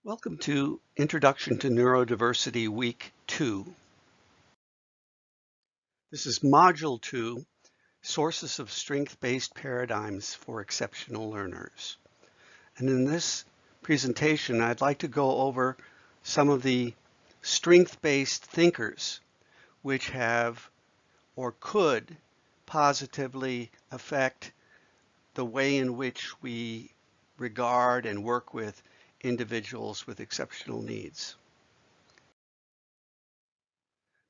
Welcome to Introduction to Neurodiversity Week 2. This is Module 2, Sources of Strength-Based Paradigms for Exceptional Learners. And in this presentation, I'd like to go over some of the strength-based thinkers which have or could positively affect the way in which we regard and work with individuals with exceptional needs.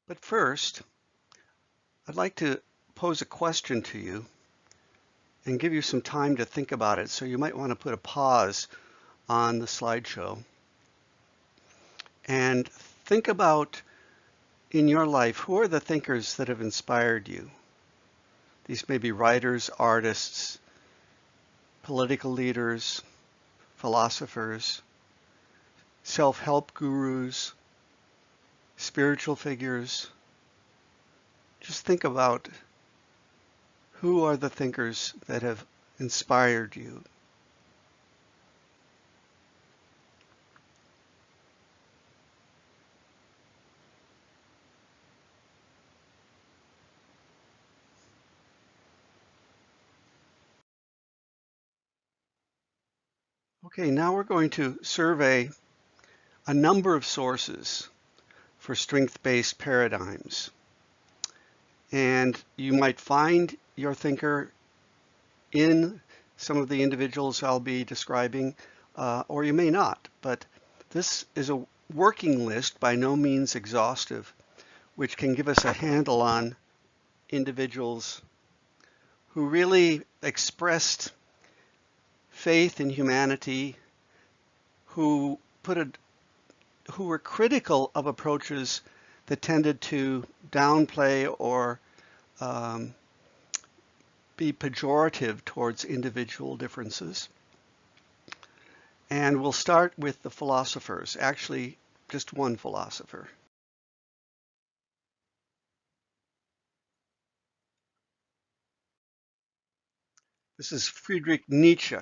But first, I'd like to pose a question to you and give you some time to think about it. So you might want to put a pause on the slideshow and think about in your life, who are the thinkers that have inspired you? These may be writers, artists, political leaders, philosophers, self-help gurus, spiritual figures. Just think about who are the thinkers that have inspired you. Okay, now we're going to survey a number of sources for strength-based paradigms. And you might find your thinker in some of the individuals I'll be describing, or you may not. But this is a working list, by no means exhaustive, which can give us a handle on individuals who really expressed faith in humanity, who were critical of approaches that tended to downplay or be pejorative towards individual differences. And we'll start with the philosophers, actually just one philosopher. This is Friedrich Nietzsche,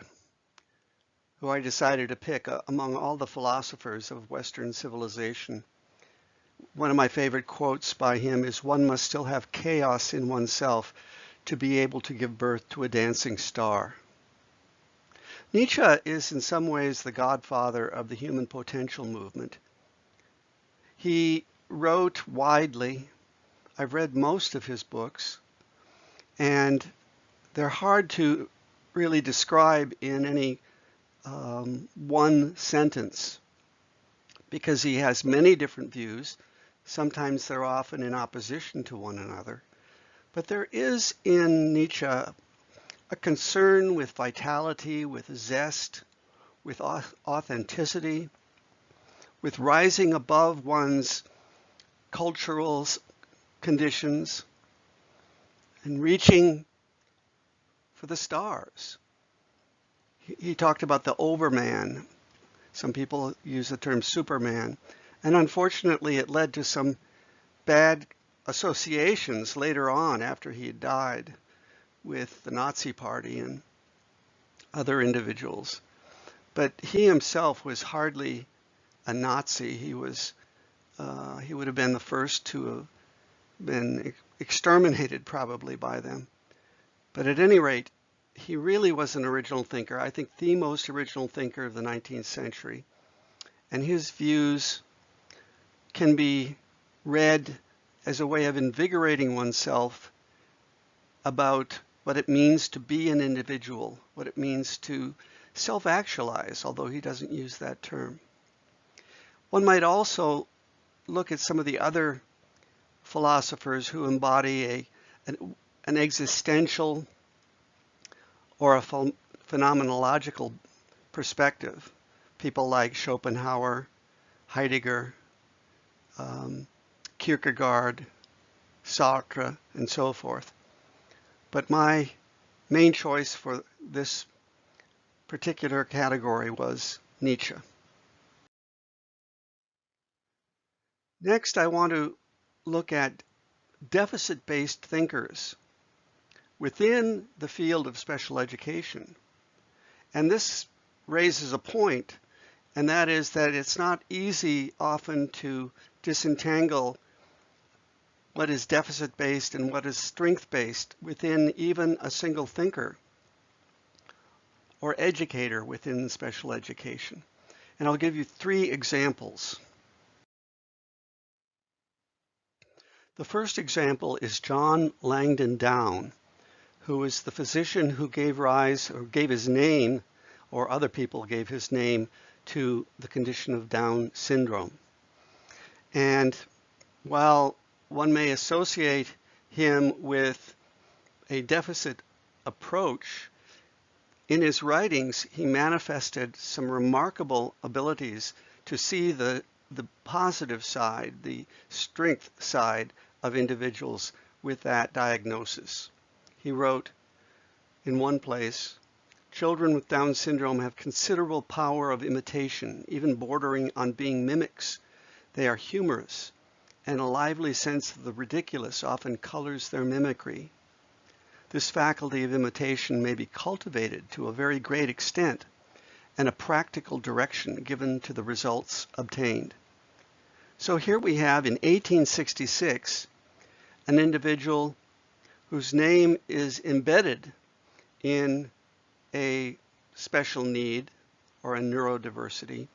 who I decided to pick among all the philosophers of Western civilization. One of my favorite quotes by him is, "One must still have chaos in oneself to be able to give birth to a dancing star." Nietzsche is in some ways the godfather of the human potential movement. He wrote widely. I've read most of his books, and they're hard to really describe in any one sentence because he has many different views. Sometimes they're often in opposition to one another. But there is in Nietzsche a concern with vitality, with zest, with authenticity, with rising above one's cultural conditions and reaching for the stars. He talked about the overman. Some people use the term Superman. And unfortunately, it led to some bad associations later on after he had died with the Nazi Party and other individuals. But he himself was hardly a Nazi. He would have been the first to have been exterminated probably by them. But at any rate, he really was an original thinker. I think the most original thinker of the 19th century. And his views can be read as a way of invigorating oneself about what it means to be an individual, what it means to self-actualize, although he doesn't use that term. One might also look at some of the other philosophers who embody an existential or a phenomenological perspective. People like Schopenhauer, Heidegger, Kierkegaard, Sartre, and so forth. But my main choice for this particular category was Nietzsche. Next, I want to look at deficit-based thinkers within the field of special education. And this raises a point and that is that it's not easy often to disentangle what is deficit-based and what is strength-based within even a single thinker or educator within special education. And I'll give you 3 examples. The first example is John Langdon Down, who is the physician who gave rise or gave his name, or other people gave his name, to the condition of Down syndrome. And while one may associate him with a deficit approach, in his writings he manifested some remarkable abilities to see the positive side, the strength side of individuals with that diagnosis. He wrote in one place, "Children with Down syndrome have considerable power of imitation, even bordering on being mimics. They are humorous, and a lively sense of the ridiculous often colors their mimicry. This faculty of imitation may be cultivated to a very great extent, and a practical direction given to the results obtained." So here we have in 1866 an individual whose name is embedded in a special need or a neurodiversity,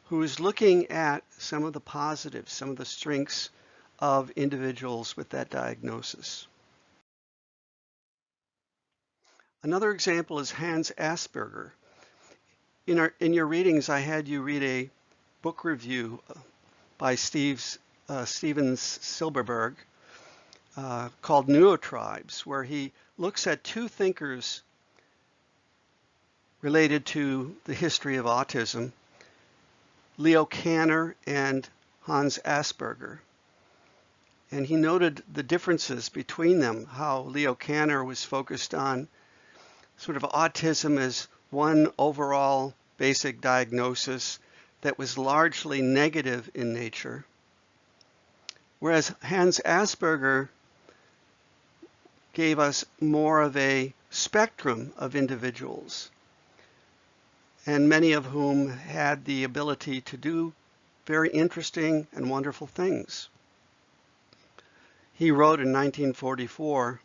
who is looking at some of the positives, some of the strengths of individuals with that diagnosis. Another example is Hans Asperger. In your readings, I had you read a book review by Steven Silberberg called Neurotribes, where he looks at 2 thinkers related to the history of autism, Leo Kanner and Hans Asperger. And he noted the differences between them, how Leo Kanner was focused on sort of autism as one overall basic diagnosis that was largely negative in nature, whereas Hans Asperger gave us more of a spectrum of individuals, and many of whom had the ability to do very interesting and wonderful things. He wrote in 1944,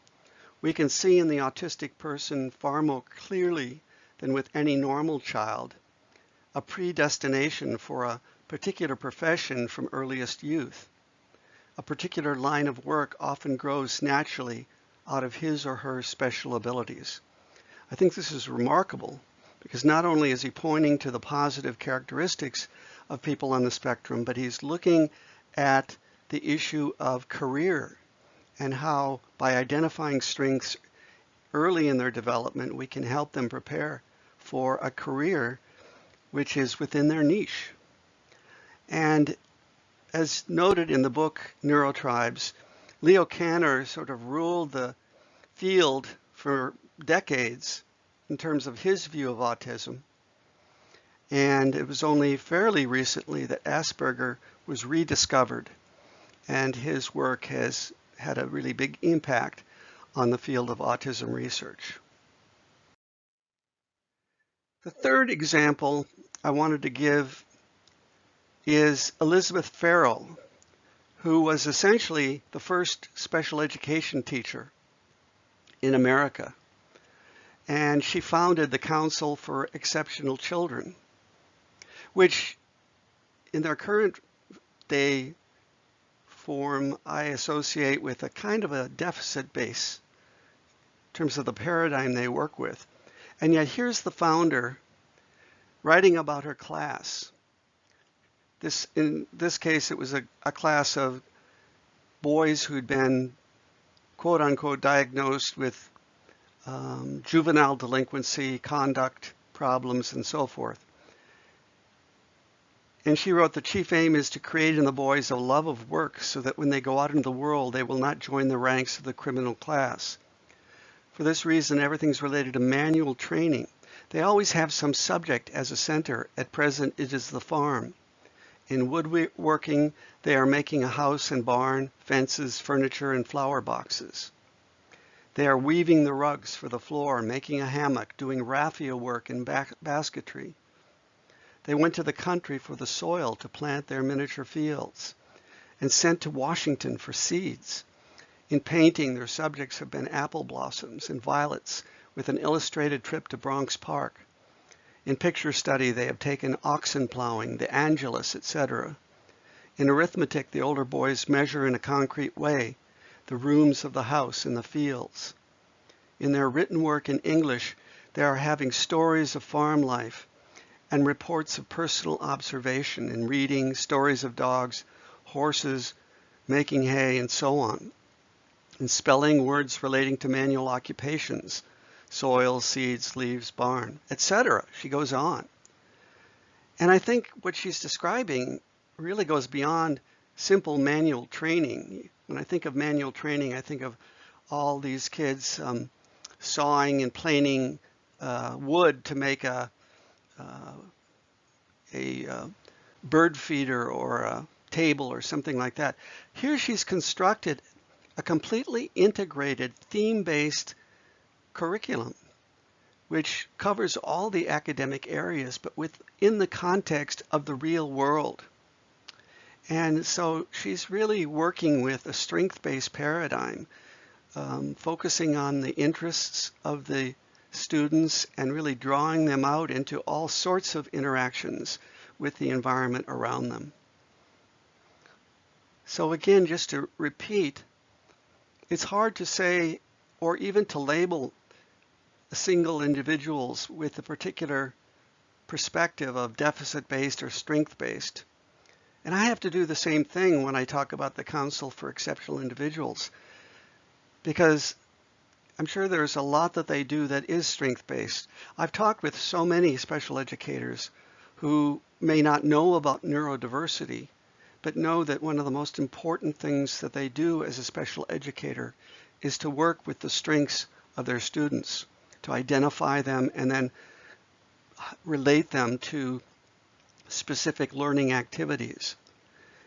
"We can see in the autistic person far more clearly than with any normal child a predestination for a particular profession from earliest youth. A particular line of work often grows naturally out of his or her special abilities." I think this is remarkable because not only is he pointing to the positive characteristics of people on the spectrum, but he's looking at the issue of career and how by identifying strengths early in their development, we can help them prepare for a career which is within their niche. And as noted in the book Neurotribes, Leo Kanner sort of ruled the field for decades in terms of his view of autism. And it was only fairly recently that Asperger was rediscovered, and his work has had a really big impact on the field of autism research. The third example I wanted to give is Elizabeth Farrell, who was essentially the first special education teacher in America. And she founded the Council for Exceptional Children, which in their current day form I associate with a kind of a deficit base in terms of the paradigm they work with. And yet here's the founder writing about her class. In this case, it was a class of boys who'd been quote unquote diagnosed with juvenile delinquency, conduct problems, and so forth. And she wrote, "The chief aim is to create in the boys a love of work so that when they go out into the world, they will not join the ranks of the criminal class. For this reason, everything's related to manual training. They always have some subject as a center. At present, it is the farm. In woodworking, they are making a house and barn, fences, furniture, and flower boxes. They are weaving the rugs for the floor, making a hammock, doing raffia work and basketry. They went to the country for the soil to plant their miniature fields and sent to Washington for seeds. In painting, their subjects have been apple blossoms and violets with an illustrated trip to Bronx Park. In picture study, they have taken oxen plowing, the Angelus, etc. In arithmetic, the older boys measure in a concrete way the rooms of the house and the fields. In their written work in English, they are having stories of farm life and reports of personal observation in reading, stories of dogs, horses, making hay, and so on. In spelling, words relating to manual occupations, soil, seeds, leaves, barn, etc. She goes on. And I think what she's describing really goes beyond simple manual training. When I think of manual training, I think of all these kids sawing and planing wood to make a bird feeder or a table or something like that. Here she's constructed a completely integrated theme-based curriculum which covers all the academic areas but within the context of the real world. And so she's really working with a strength-based paradigm, focusing on the interests of the students and really drawing them out into all sorts of interactions with the environment around them. So again, just to repeat, it's hard to say or even to label single individuals with a particular perspective of deficit-based or strength-based. And I have to do the same thing when I talk about the Council for Exceptional Individuals, because I'm sure there's a lot that they do that is strength-based. I've talked with so many special educators who may not know about neurodiversity, but know that one of the most important things that they do as a special educator is to work with the strengths of their students, to identify them and then relate them to specific learning activities.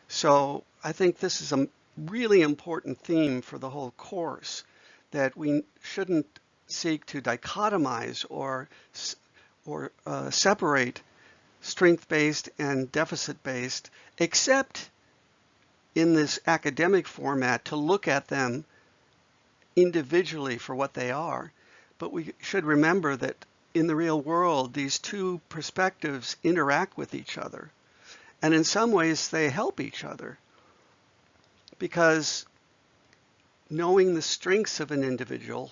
So I think this is a really important theme for the whole course, that we shouldn't seek to dichotomize or separate strength-based and deficit-based, except in this academic format to look at them individually for what they are. But we should remember that in the real world, these two perspectives interact with each other. And in some ways, they help each other, because knowing the strengths of an individual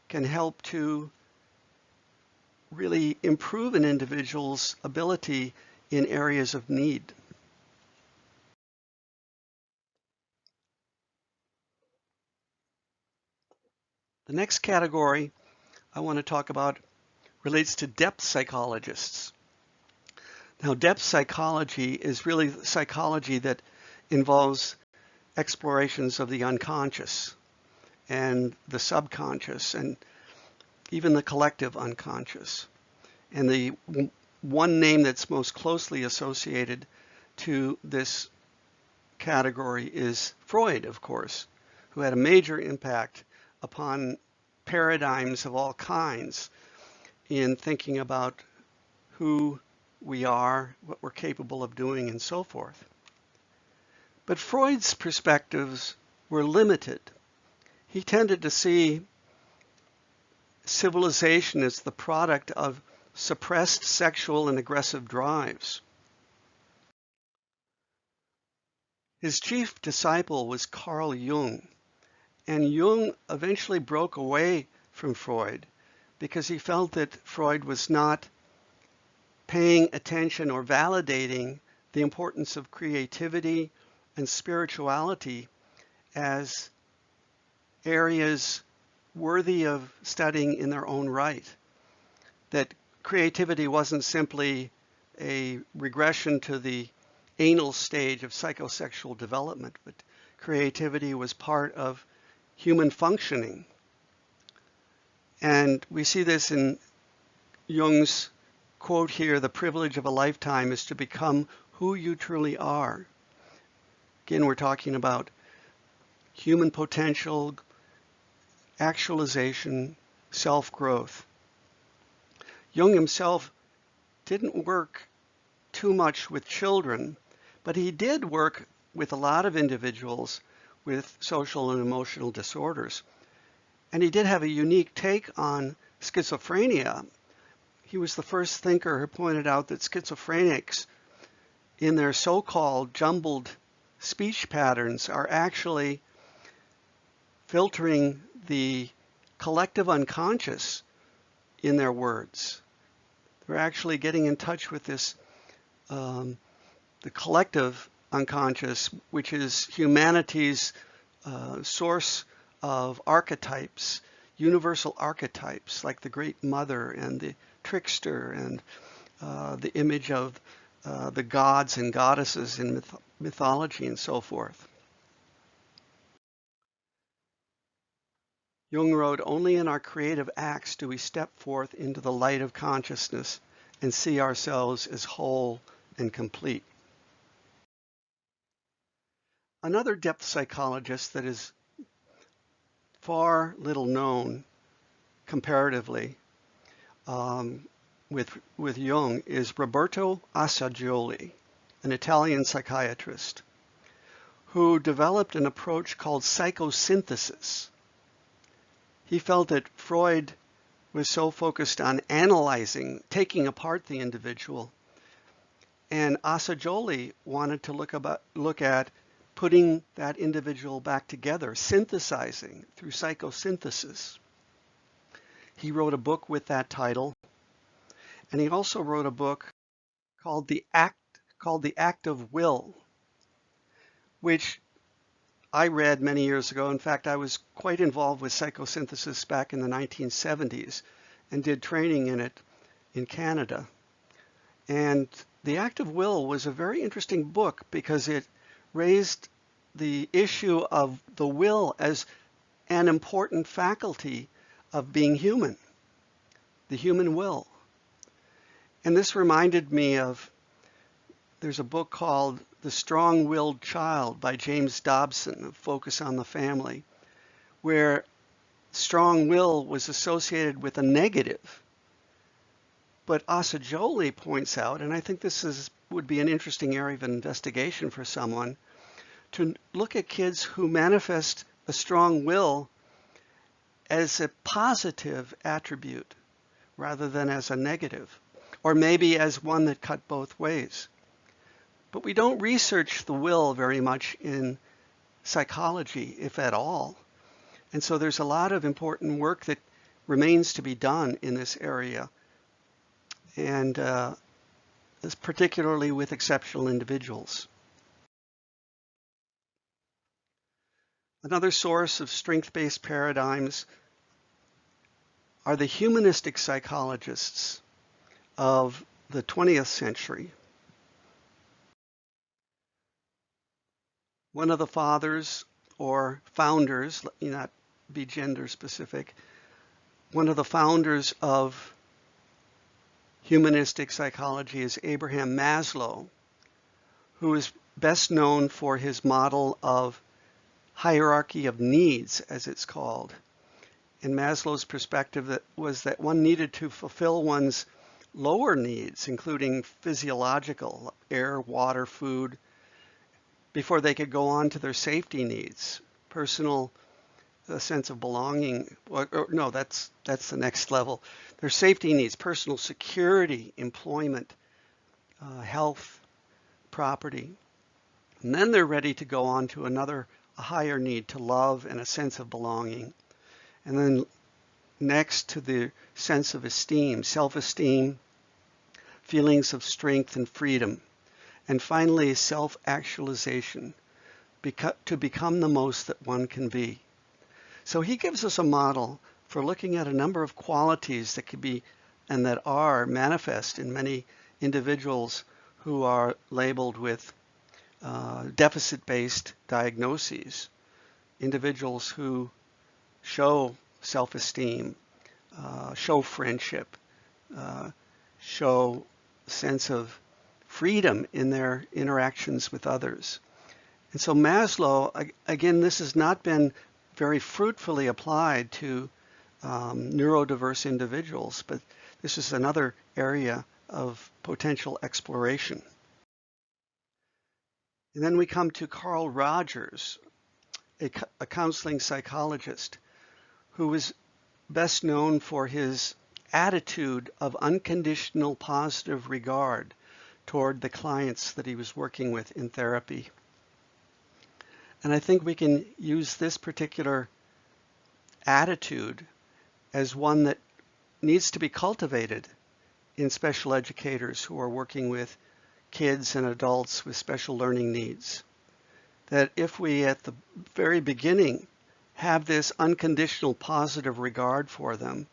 can help to really improve an individual's ability in areas of need. The next category I want to talk about relates to depth psychologists. Now, depth psychology is really psychology that involves explorations of the unconscious and the subconscious and even the collective unconscious. And the one name that's most closely associated to this category is Freud, of course, who had a major impact upon paradigms of all kinds in thinking about who we are, what we're capable of doing, and so forth. But Freud's perspectives were limited. He tended to see civilization as the product of suppressed sexual and aggressive drives. His chief disciple was Carl Jung, and Jung eventually broke away from Freud because he felt that Freud was not paying attention or validating the importance of creativity and spirituality as areas worthy of studying in their own right. That creativity wasn't simply a regression to the anal stage of psychosexual development, but creativity was part of human functioning. And we see this in Jung's quote here, "The privilege of a lifetime is to become who you truly are." Again, we're talking about human potential, actualization, self-growth. Jung himself didn't work too much with children, but he did work with a lot of individuals with social and emotional disorders. And he did have a unique take on schizophrenia. He was the first thinker who pointed out that schizophrenics, in their so-called jumbled speech patterns, are actually filtering the collective unconscious in their words. They're actually getting in touch with this, the collective unconscious, which is humanity's source of archetypes, universal archetypes, like the Great Mother and the trickster and the image of the gods and goddesses in mythology and so forth. Jung wrote, "Only in our creative acts do we step forth into the light of consciousness and see ourselves as whole and complete." Another depth psychologist that is far little known comparatively with Jung is Roberto Assagioli, an Italian psychiatrist, who developed an approach called psychosynthesis. He felt that Freud was so focused on analyzing, taking apart the individual, and Assagioli wanted to look at putting that individual back together, synthesizing through psychosynthesis. He wrote a book with that title, and he also wrote a book called The Act of Will, which I read many years ago. In fact, I was quite involved with psychosynthesis back in the 1970s and did training in it in Canada. And The Act of Will was a very interesting book because it raised the issue of the will as an important faculty of being human, the human will. And this reminded me of, there's a book called The Strong-Willed Child by James Dobson, of Focus on the Family, where strong will was associated with a negative. But Assagioli points out, and I think this would be an interesting area of investigation for someone, to look at kids who manifest a strong will as a positive attribute rather than as a negative, or maybe as one that cut both ways. But we don't research the will very much in psychology, if at all. And so there's a lot of important work that remains to be done in this area, and particularly with exceptional individuals. Another source of strength-based paradigms are the humanistic psychologists of the 20th century. One of the fathers or founders, let me not be gender specific, one of the founders of humanistic psychology is Abraham Maslow, who is best known for his model of hierarchy of needs, as it's called. In Maslow's perspective, that was that one needed to fulfill one's lower needs, including physiological, air, water, food, before they could go on to their safety needs, personal sense of belonging. No, that's the next level. Their safety needs, personal security, employment, health, property. And then they're ready to go on to a higher need, to love and a sense of belonging. And then next to the sense of esteem, self-esteem, feelings of strength and freedom. And finally, self-actualization, to become the most that one can be. So he gives us a model for looking at a number of qualities that could be and that are manifest in many individuals who are labeled with deficit-based diagnoses, individuals who show self-esteem, show friendship, show a sense of freedom in their interactions with others. And so Maslow, again, this has not been very fruitfully applied to neurodiverse individuals, but this is another area of potential exploration. And then we come to Carl Rogers, a counseling psychologist who was best known for his attitude of unconditional positive regard toward the clients that he was working with in therapy. And I think we can use this particular attitude as one that needs to be cultivated in special educators who are working with kids and adults with special learning needs. That if we at the very beginning have this unconditional positive regard for them,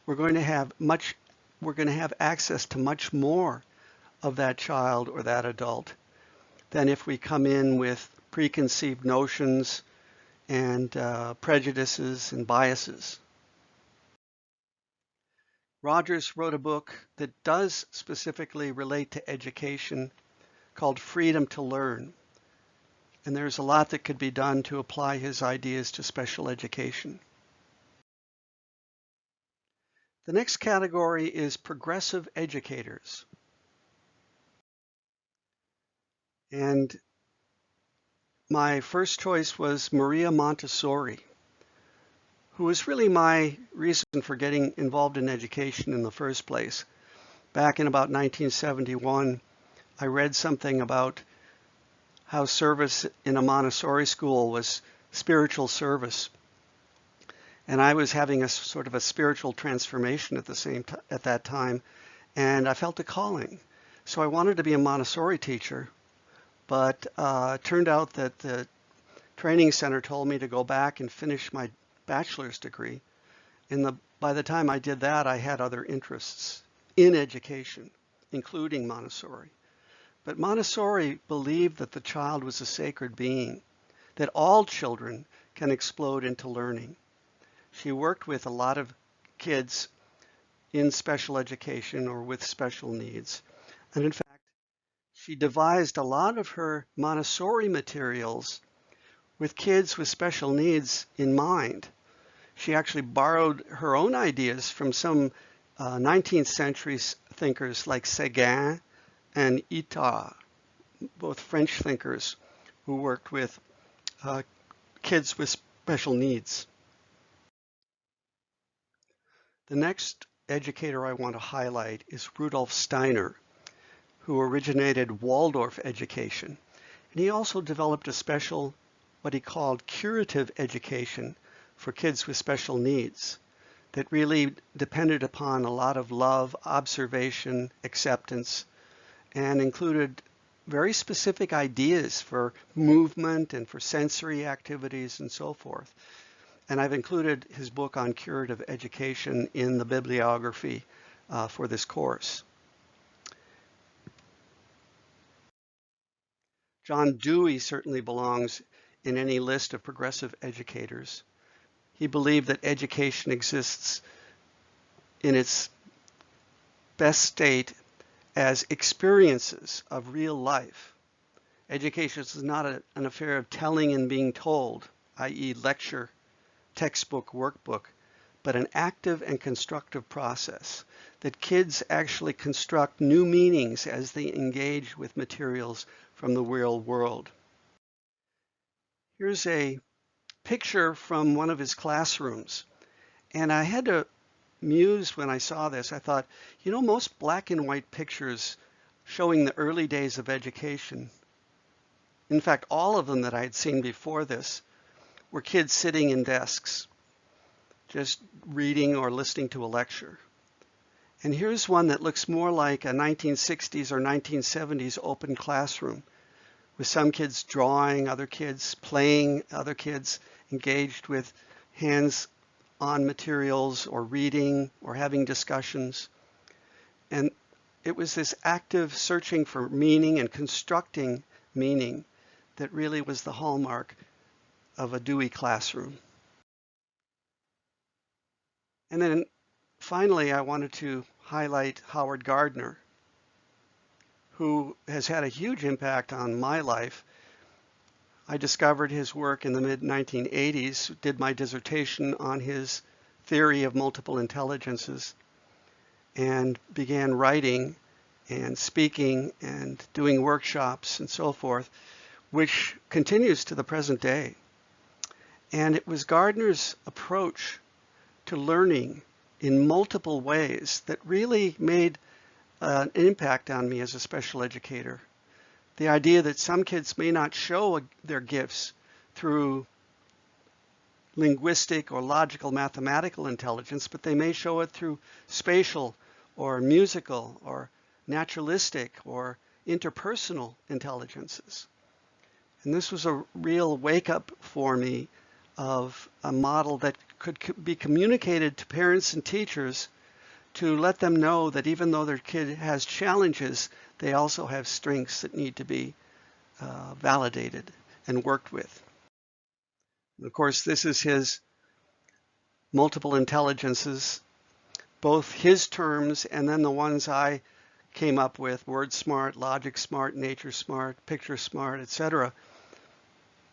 we're going to have access to much more of that child or that adult than if we come in with preconceived notions and prejudices and biases. Rogers wrote a book that does specifically relate to education called Freedom to Learn. And there's a lot that could be done to apply his ideas to special education. The next category is progressive educators. And my first choice was Maria Montessori, who was really my reason for getting involved in education in the first place. Back in about 1971, I read something about how service in a Montessori school was spiritual service. And I was having a sort of a spiritual transformation at that time, and I felt a calling. So I wanted to be a Montessori teacher, but it turned out that the training center told me to go back and finish my bachelor's degree. By the time I did that, I had other interests in education, including Montessori. But Montessori believed that the child was a sacred being, that all children can explode into learning. She worked with a lot of kids in special education or with special needs. And in fact, she devised a lot of her Montessori materials with kids with special needs in mind. She actually borrowed her own ideas from some 19th century thinkers like Seligman and Itard, both French thinkers who worked with kids with special needs. The next educator I want to highlight is Rudolf Steiner, who originated Waldorf education. And he also developed a special, what he called curative education for kids with special needs that really depended upon a lot of love, observation, acceptance, and included very specific ideas for movement and for sensory activities and so forth. And I've included his book on curative education in the bibliography for this course. John Dewey certainly belongs in any list of progressive educators. He believed that education exists in its best state as experiences of real life. Education is not an affair of telling and being told, i.e. lecture, textbook, workbook, but an active and constructive process that kids actually construct new meanings as they engage with materials from the real world. Here's a picture from one of his classrooms. And I had to muse when I saw this. I thought, you know, most black and white pictures showing the early days of education, in fact, all of them that I had seen before this, were kids sitting in desks, just reading or listening to a lecture. And here's one that looks more like a 1960s or 1970s open classroom, with some kids drawing, other kids playing, other kids engaged with hands-on materials or reading or having discussions. And it was this active searching for meaning and constructing meaning that really was the hallmark of a Dewey classroom. And then finally, I wanted to highlight Howard Gardner, who has had a huge impact on my life. I discovered his work in the mid-1980s, did my dissertation on his theory of multiple intelligences, and began writing and speaking and doing workshops and so forth which continues to the present day. And it was Gardner's approach to learning in multiple ways that really made an impact on me as a special educator. The idea that some kids may not show their gifts through linguistic or logical mathematical intelligence, but they may show it through spatial or musical or naturalistic or interpersonal intelligences. And this was a real wake-up for me of a model that could be communicated to parents and teachers to let them know that even though their kid has challenges, they also have strengths that need to be validated and worked with. And of course, this is his multiple intelligences, both his terms and then the ones I came up with: word smart, logic smart, nature smart, picture smart, etc.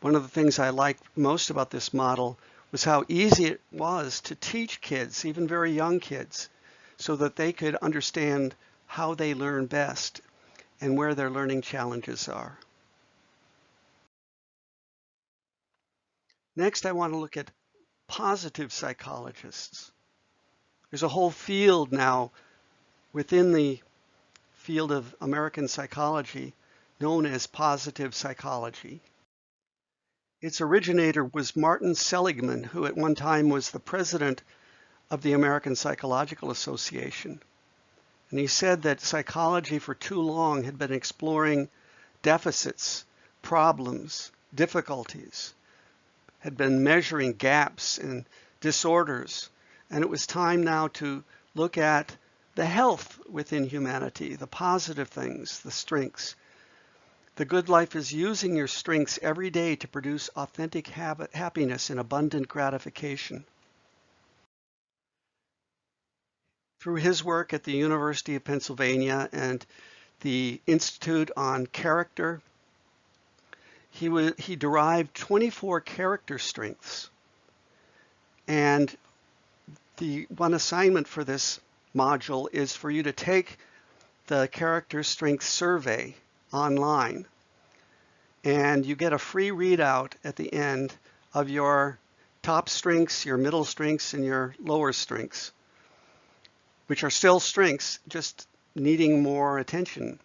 One of the things I liked most about this model was how easy it was to teach kids, even very young kids, so that they could understand how they learn best and where their learning challenges are. Next, I want to look at positive psychologists. There's a whole field now within the field of American psychology known as positive psychology. Its originator was Martin Seligman, who at one time was the president of the American Psychological Association. And he said that psychology for too long had been exploring deficits, problems, difficulties, had been measuring gaps and disorders. And it was time now to look at the health within humanity, the positive things, the strengths. The good life is using your strengths every day to produce authentic happiness and abundant gratification. Through his work at the University of Pennsylvania and the Institute on Character, he derived 24 character strengths. And the one assignment for this module is for you to take the character strength survey online, and you get a free readout at the end of your top strengths, your middle strengths, and your lower strengths, which are still strengths, just needing more attention.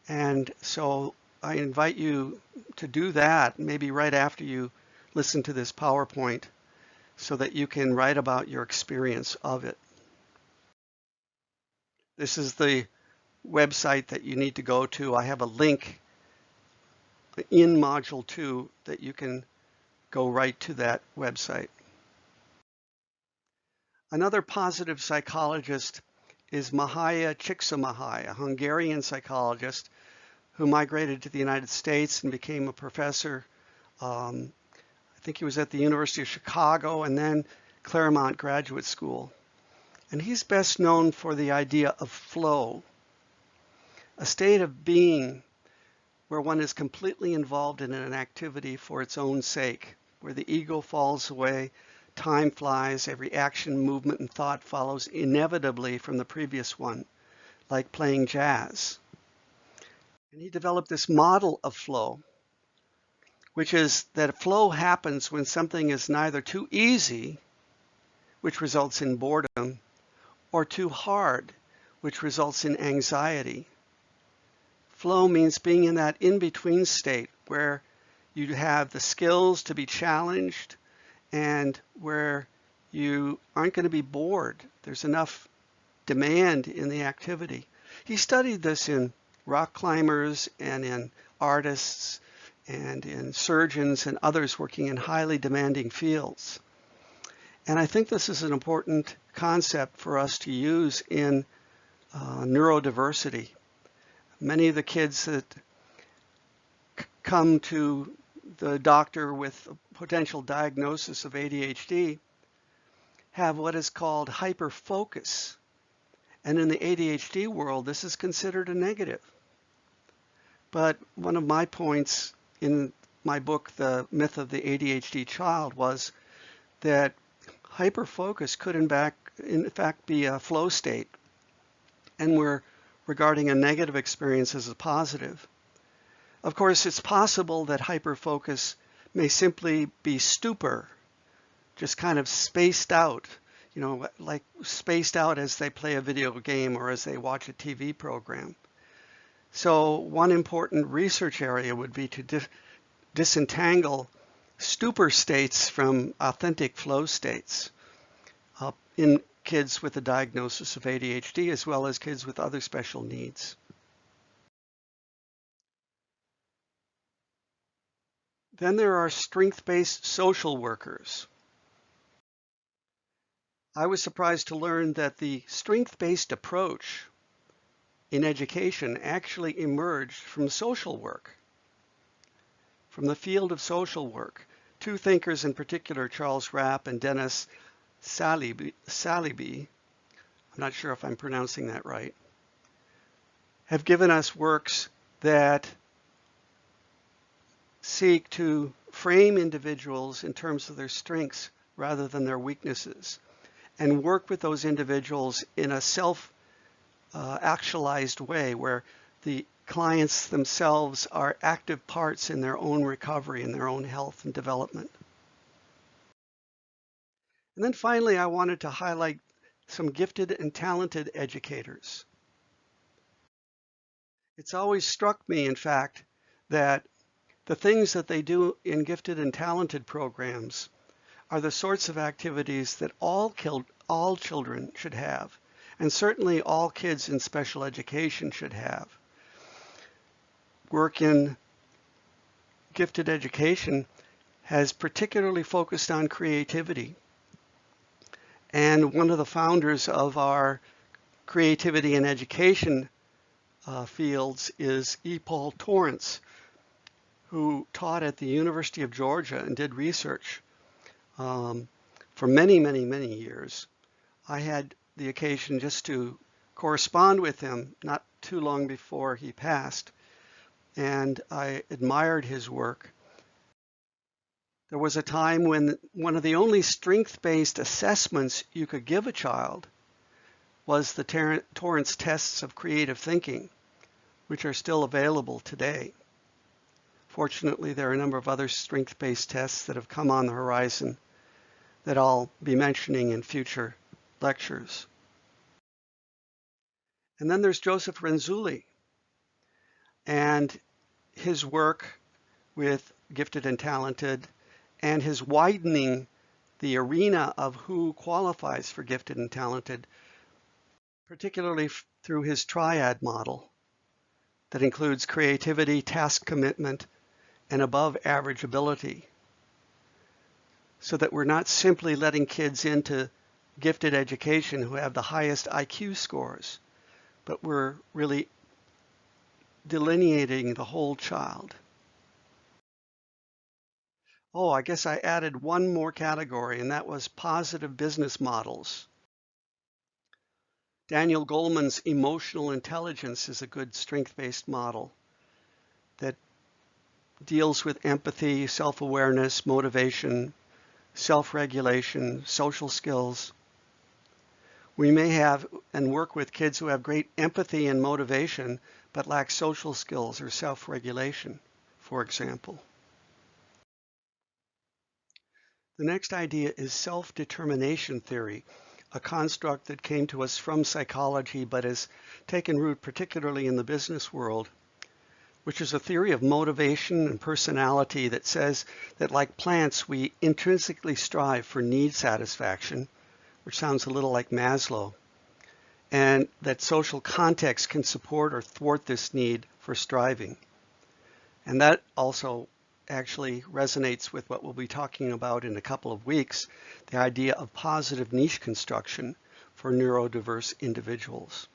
And so I invite you to do that maybe right after you listen to this PowerPoint, so that you can write about your experience of it. This is the website that you need to go to. I have a link in Module 2 that you can go right to that website. Another positive psychologist is Mihaly Csikszentmihalyi, a Hungarian psychologist who migrated to the United States and became a professor. I think he was at the University of Chicago and then Claremont Graduate School. And he's best known for the idea of flow, a state of being where one is completely involved in an activity for its own sake, where the ego falls away, time flies, every action, movement, and thought follows inevitably from the previous one, like playing jazz. And he developed this model of flow, which is that flow happens when something is neither too easy, which results in boredom, or too hard, which results in anxiety. Flow means being in that in-between state where you have the skills to be challenged and where you aren't going to be bored. There's enough demand in the activity. He studied this in rock climbers and in artists and in surgeons and others working in highly demanding fields. And I think this is an important concept for us to use in neurodiversity. Many of the kids that come to the doctor with a potential diagnosis of ADHD have what is called hyperfocus. And in the ADHD world, this is considered a negative. But one of my points in my book, The Myth of the ADHD Child, was that hyperfocus could in fact be a flow state, and we're regarding a negative experience as a positive. Of course, it's possible that hyperfocus may simply be stupor, just kind of spaced out, like spaced out as they play a video game or as they watch a TV program. So one important research area would be to disentangle stupor states from authentic flow states in kids with a diagnosis of ADHD as well as kids with other special needs. Then there are strength-based social workers. I was surprised to learn that the strength-based approach in education actually emerged from social work, from the field of social work. Two thinkers in particular, Charles Rapp and Dennis Saliby, I'm not sure if I'm pronouncing that right, have given us works that seek to frame individuals in terms of their strengths rather than their weaknesses, and work with those individuals in a self-actualized way where the clients themselves are active parts in their own recovery and their own health and development. And then finally, I wanted to highlight some gifted and talented educators. It's always struck me, in fact, that the things that they do in gifted and talented programs are the sorts of activities that all children should have, and certainly all kids in special education should have. Work in gifted education has particularly focused on creativity. And one of the founders of our creativity in education fields is E. Paul Torrance, who taught at the University of Georgia and did research for many, many, many years. I had the occasion just to correspond with him not too long before he passed, and I admired his work. There was a time when one of the only strength-based assessments you could give a child was the Torrance tests of creative thinking, which are still available today. Fortunately, there are a number of other strength-based tests that have come on the horizon that I'll be mentioning in future lectures. And then there's Joseph Renzulli and his work with gifted and talented, and his widening the arena of who qualifies for gifted and talented, particularly through his triad model that includes creativity, task commitment, and above average ability, so that we're not simply letting kids into gifted education who have the highest IQ scores, but we're really delineating the whole child. Oh, I guess I added one more category, and that was positive business models. Daniel Goleman's emotional intelligence is a good strength-based model that deals with empathy, self-awareness, motivation, self-regulation, social skills. We may have and work with kids who have great empathy and motivation, but lack social skills or self-regulation, for example. The next idea is self-determination theory, a construct that came to us from psychology but has taken root particularly in the business world, which is a theory of motivation and personality that says that like plants, we intrinsically strive for need satisfaction, which sounds a little like Maslow, and that social context can support or thwart this need for striving. And that also actually resonates with what we'll be talking about in a couple of weeks, the idea of positive niche construction for neurodiverse individuals.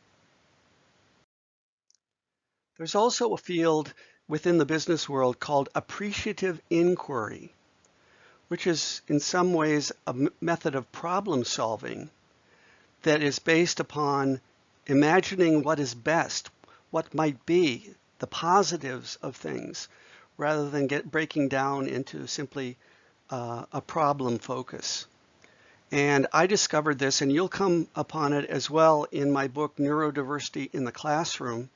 There's also a field within the business world called appreciative inquiry, which is in some ways a method of problem solving that is based upon imagining what is best, what might be the positives of things, rather than breaking down into simply a problem focus. And I discovered this, and you'll come upon it as well in my book, Neurodiversity in the Classroom,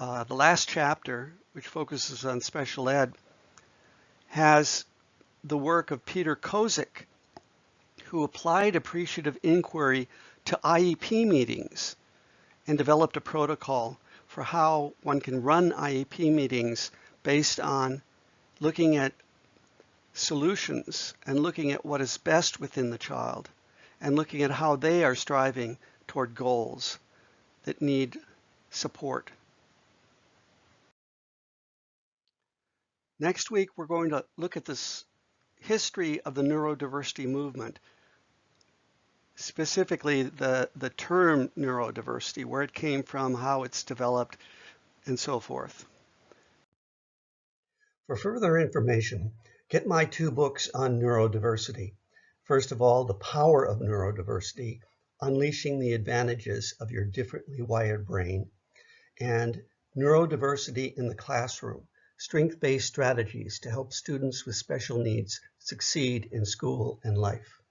The last chapter, which focuses on special ed, has the work of Peter Kozik, who applied appreciative inquiry to IEP meetings and developed a protocol for how one can run IEP meetings based on looking at solutions and looking at what is best within the child and looking at how they are striving toward goals that need support. Next week, we're going to look at this history of the neurodiversity movement, specifically the term neurodiversity, where it came from, how it's developed, and so forth. For further information, get my 2 books on neurodiversity. First of all, The Power of Neurodiversity, Unleashing the Advantages of Your Differently Wired Brain, and Neurodiversity in the Classroom, Strength-Based Strategies to Help Students with Special Needs Succeed in School and Life.